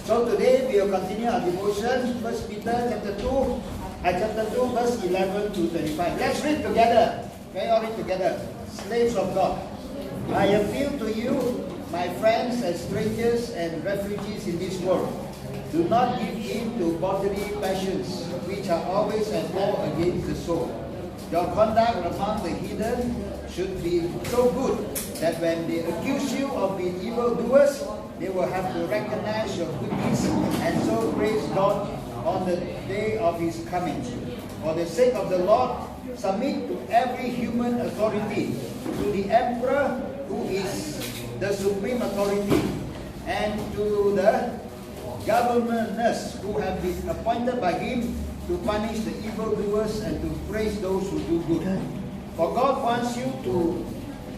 So today we will continue our devotion, 1 Peter chapter 2, verse 11 to 35. Let's read together. Okay, all read together. Slaves of God, I appeal to you, my friends, as strangers and refugees in this world. Do not give in to bodily passions, which are always at war against the soul. Your conduct among the heathen should be so good that when they accuse you of being evildoers, they will have to recognize your good deeds and so praise God on the day of His coming. For the sake of the Lord, submit to every human authority, to the emperor who is the supreme authority, and to the governors who have been appointed by Him to punish the evildoers and to praise those who do good. For God wants you to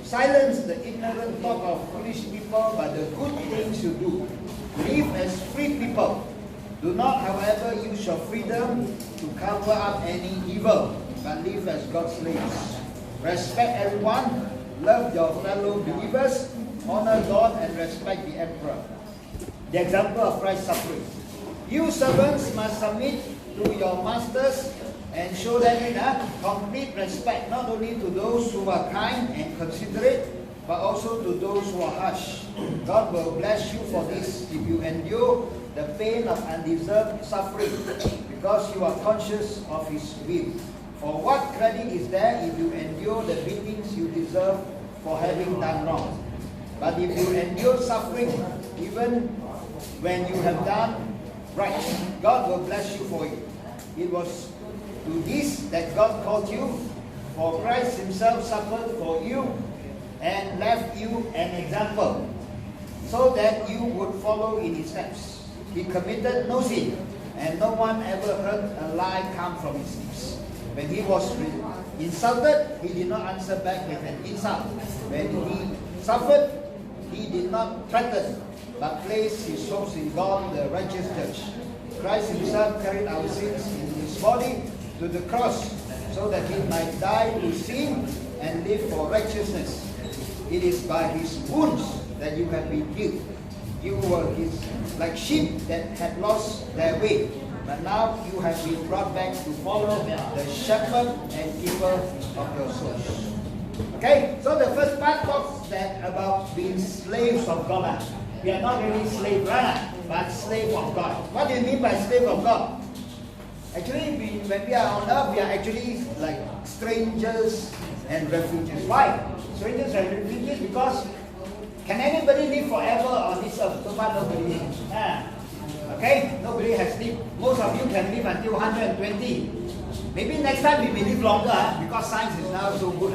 silence the ignorant talk of foolish people by the good things you do. Live as free people. Do not, however, use your freedom to cover up any evil, but live as God's slaves. Respect everyone, love your fellow believers, honor God, and respect the emperor. The example of Christ's suffering. You servants must submit to your masters and show them complete respect, not only to those who are kind and considerate, but also to those who are harsh. God will bless you for this if you endure the pain of undeserved suffering, because you are conscious of His will. For what credit is there if you endure the beatings you deserve for having done wrong? But if you endure suffering, even when you have done right, God will bless you for it. It was to this that God called you, for Christ Himself suffered for you and left you an example, so that you would follow in His steps. He committed no sin, and no one ever heard a lie come from His lips. When He was insulted, He did not answer back with an insult. When He suffered, He did not threaten, but placed His hopes in God, the righteous judge. Christ Himself carried our sins in His body to the cross, so that He might die to sin and live for righteousness. It is by His wounds that you have been healed. You were like sheep that had lost their way, but now you have been brought back to follow the shepherd and keeper of your souls. Okay, so the first part talks about being slaves of God. We are not really slaves, but slave of God. What do you mean by slave of God? Actually, when we are on earth, we are actually like strangers and refugees. Why? Strangers and refugees because can anybody live forever on this earth? So far, nobody. Okay, nobody has lived. Most of you can live until 120. Maybe next time we may live longer because science is now so good.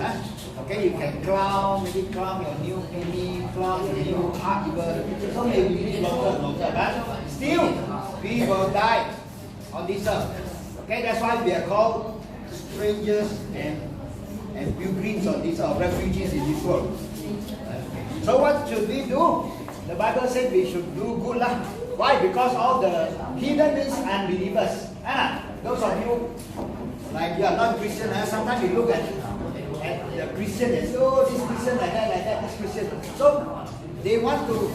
Okay, you can maybe climb your new baby, climb your new heart even. So maybe we live longer. But still, we will die on this earth. Okay, that's why we are called strangers and pilgrims on this earth, refugees in this world. So what should we do? The Bible said we should do good. Why? Because all the heathen means unbelievers. Those of you, like you are not Christian, sometimes you look at the Christian and say, oh, this Christian like that, this Christian. So they want to,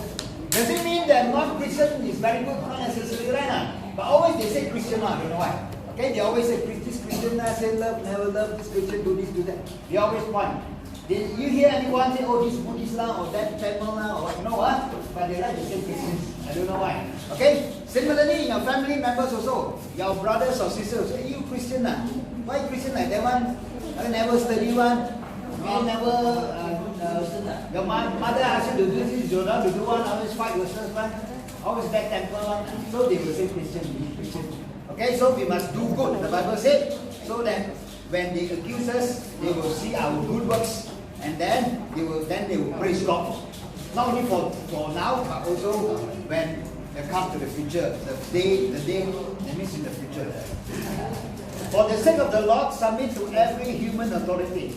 does it mean that non-Christian is very good? Not necessarily, right? But always they say Christian, I don't know why. Okay, they always say this Christian, say love, never love, this Christian, do this, do that. They always point. Did you hear anyone say, oh, this Buddhist or that Tamil or what? You know what? But they like to say Christians. I don't know why. Okay? Similarly, your family members also, your brothers or sisters, say, you Christian. Why Christian like that one? I never study one. You never, your mother asks you to do this, you don't to do one, always fight yourself one, always bad temper one. So they will say Christian. Okay, so we must do good, the Bible said, so that when they accuse us, they will see our good works, and then they will praise God. Not only for now, but also when they come to the future, the day that means in the future. For the sake of the Lord, submit to every human authority.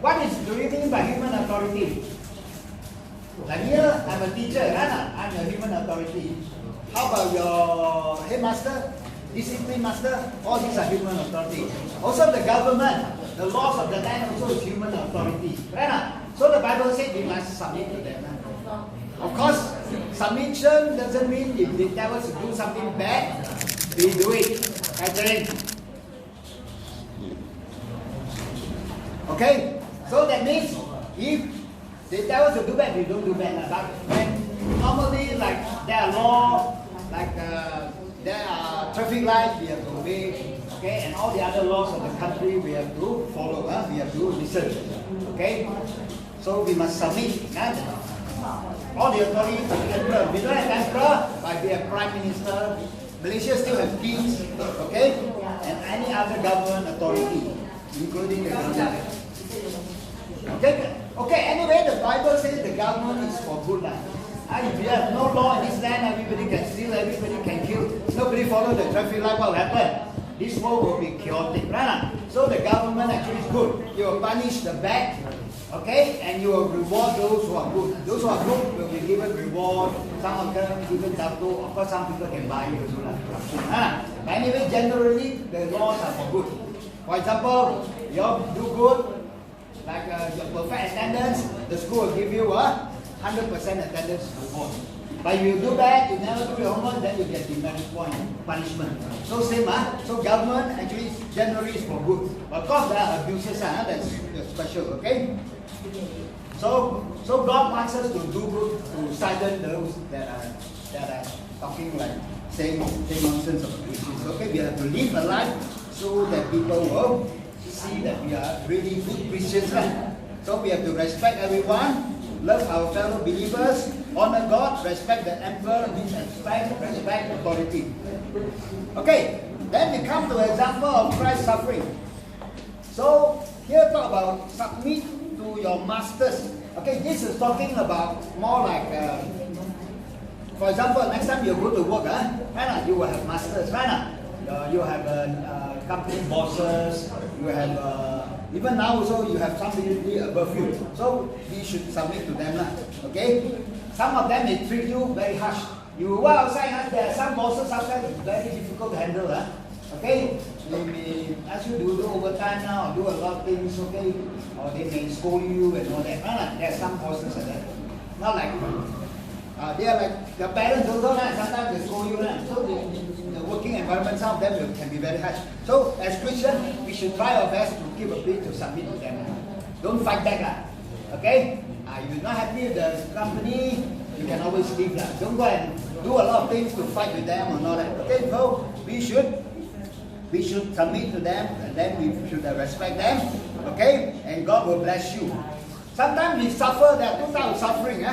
What do you mean by human authority? Like here, I'm a teacher, I'm a human authority. How about your headmaster, discipline master? All these are human authority. Also the government, the laws of the land also is human authority. Right? So the Bible says we must submit to them. Of course, submission doesn't mean if they tell us to do something bad, we do it. Okay? So that means if they tell us to do bad, we don't do bad. But when normally like there are law, like there are traffic lights we have to obey, okay, and all the other laws of the country we have to follow, we have to listen, okay. So we must submit. All the authority to the emperor. We don't have emperor, but we have prime minister. Malaysia still has kings, okay, and any other government authority, including the government. Okay. Okay. Anyway, the Bible says the government is for good. If you have no law in this land, everybody can steal, everybody can kill. Nobody follow the traffic light. What will happen? This world will be chaotic, right? So the government actually is good. You will punish the bad, okay, and you will reward those who are good. Those who are good will be given reward. Some of them given tattoo. Of course, some people can buy you. But anyway, generally the laws are for good. For example, you do good, like your perfect attendance, the school will give you 100% attendance reward. But if you do bad, you never do your homework, then you get demerit point, punishment. So same, so government actually generally is for good. But of course there are abuses, that's special, okay? So God wants us to do good, to silence those that are talking like saying nonsense of Christians. Okay, we have to live a life so that people will see that we are really good Christians. So we have to respect everyone, love our fellow believers, honor God, respect the emperor, respect authority. Okay, then we come to an example of Christ's suffering. So here talk about submit to your masters. Okay, this is talking about more like, for example, next time you go to work, right, you will have masters, right? You have company bosses, you have even now also you have somebody above you. So we should submit to them, okay? Some of them may treat you very harsh. You go outside, there are some bosses outside very difficult to handle, okay? They may ask you to do overtime now, or do a lot of things, okay? Or they may scold you and all that. There are some bosses like that. Not like they are like your parents also, sometimes they scold you. So in the working environment, some of them can be very harsh. So as Christians, we should try our best to keep a bit to submit to them. Don't fight back, okay? If you're not happy with the company, you can always leave. Don't go and do a lot of things to fight with them or not. Okay, so we should submit to them, and then we should respect them. Okay, and God will bless you. Sometimes we suffer. There are two types of suffering.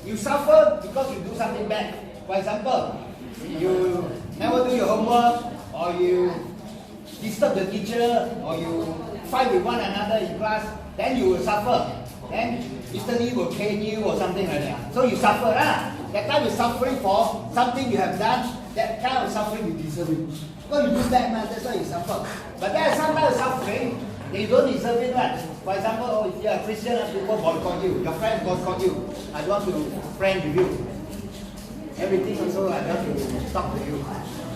You suffer because you do something bad. For example, you never do your homework, or you disturb the teacher, or you fight with one another in class. Then you will suffer. Then Mr. Lee will cane you or something like that. So you suffer. That time you're suffering for something you have done. That kind of suffering you deserve it. Because you do that, that's why you suffer. But there are some kind of suffering that you don't deserve it. For example, if you are a Christian, people boycott you. Your friends boycott you. I don't want to friend with you. Everything also I don't want to talk to you.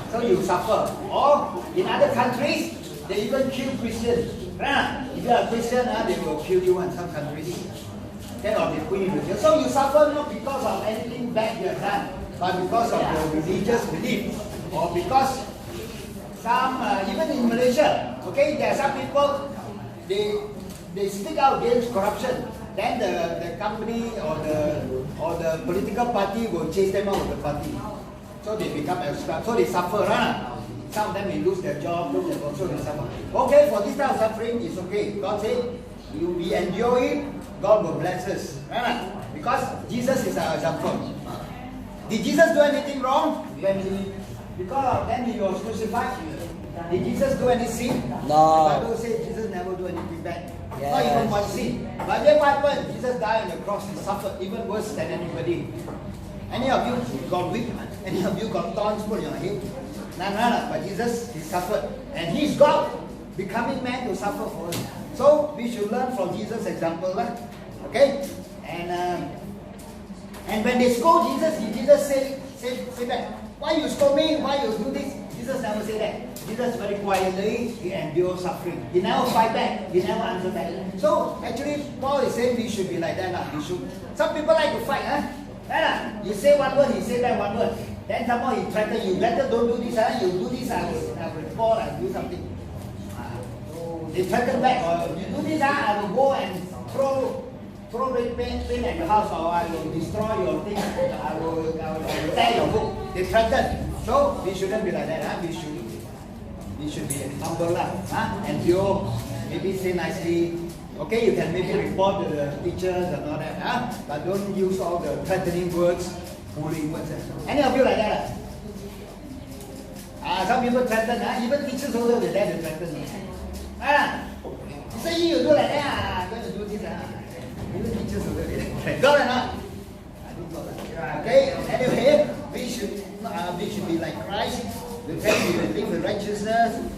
So you suffer. Or in other countries, they even kill Christians. If you are a Christian, they will kill you in some countries. Okay, or they put you in jail. So you suffer not because of anything bad you have done, but because of your religious belief. Or because some, even in Malaysia, okay, there are some people, they speak out against corruption. Then the company or the political party will chase them out of the party. So they become extra. So they suffer. Some of them may lose their job, so they suffer. Okay, for this type of suffering, it's okay. God said, we endure it, God will bless us. Because Jesus is our example. Did Jesus do anything wrong? Because of them he was crucified. Did Jesus do any sin? No. The Bible says Jesus never do anything bad. Yes. Not even one sin. But then what happened? Jesus died on the cross. He suffered even worse than anybody. Any of you got whipped? Any of you got thorns put in your head? No. But Jesus, he suffered. And he's God, becoming man to suffer for us. So we should learn from Jesus' example. Okay? And when they scold Jesus, Jesus say that, why you scold me? Why you do this? Jesus never say that. Jesus very quietly, he endures suffering. He never fight back. He never answer back. So actually, Paul is saying we should be like that. We should. Some people like to fight. You say one word, he say that one word. Then some more he threaten you, better don't do this, you do this, I will report, I will do something. They threaten back, or you do this, I will go and throw red paint at your house, or I will destroy your things, I will tear your book. They threaten. So we shouldn't be like that. We should be humble, and pure. Maybe say nicely. Okay, you can maybe report to the teachers and all that, but don't use all the threatening words, bullying words. Any of you like that? Some people threaten, even teachers also they dare to threaten. You say you do like that, I'm going to do this. Even teachers also they threaten. Got it, not? Okay, anyway, we should be like Christ. We can live with righteousness.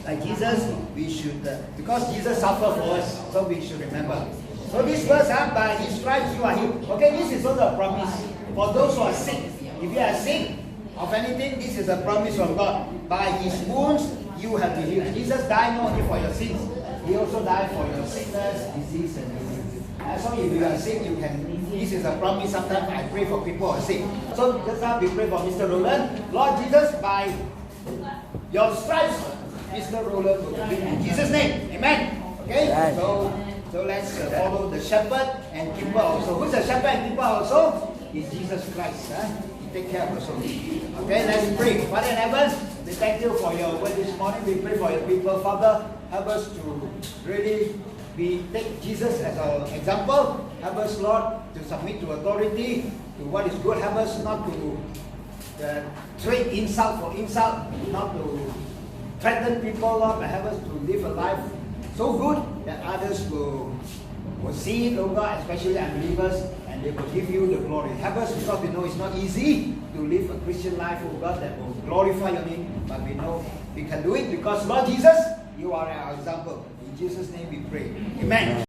Like Jesus, we should, because Jesus suffered for us, so we should remember. So this verse, by His stripes you are healed. Okay, this is also a promise for those who are sick. If you are sick of anything, this is a promise from God. By His wounds, you have been healed. Jesus died not only for your sins, He also died for your sickness, disease, and disease. So if you are sick, you can. This is a promise. Sometimes I pray for people who are sick. So just now we pray for Mr. Roland. Lord Jesus, by your stripes, Mr. Roland will be in Jesus' name. Amen. Okay? So let's follow the shepherd and keeper also. Who's the shepherd and keeper also? Is Jesus Christ. He take care of us also. Okay, let's pray. Father in heaven, we thank you for your word this morning. We pray for your people. Father, help us to really take Jesus as our example. Help us, Lord, to submit to authority, to what is good. Help us not to trade insult for insult, not to threaten people, Lord, but help us to live a life so good that others will see it, oh God, especially unbelievers, and they will give you the glory. Help us because we know it's not easy to live a Christian life, oh God, that will glorify your name, but we know we can do it because, Lord Jesus, you are our example. In Jesus' name we pray. Amen.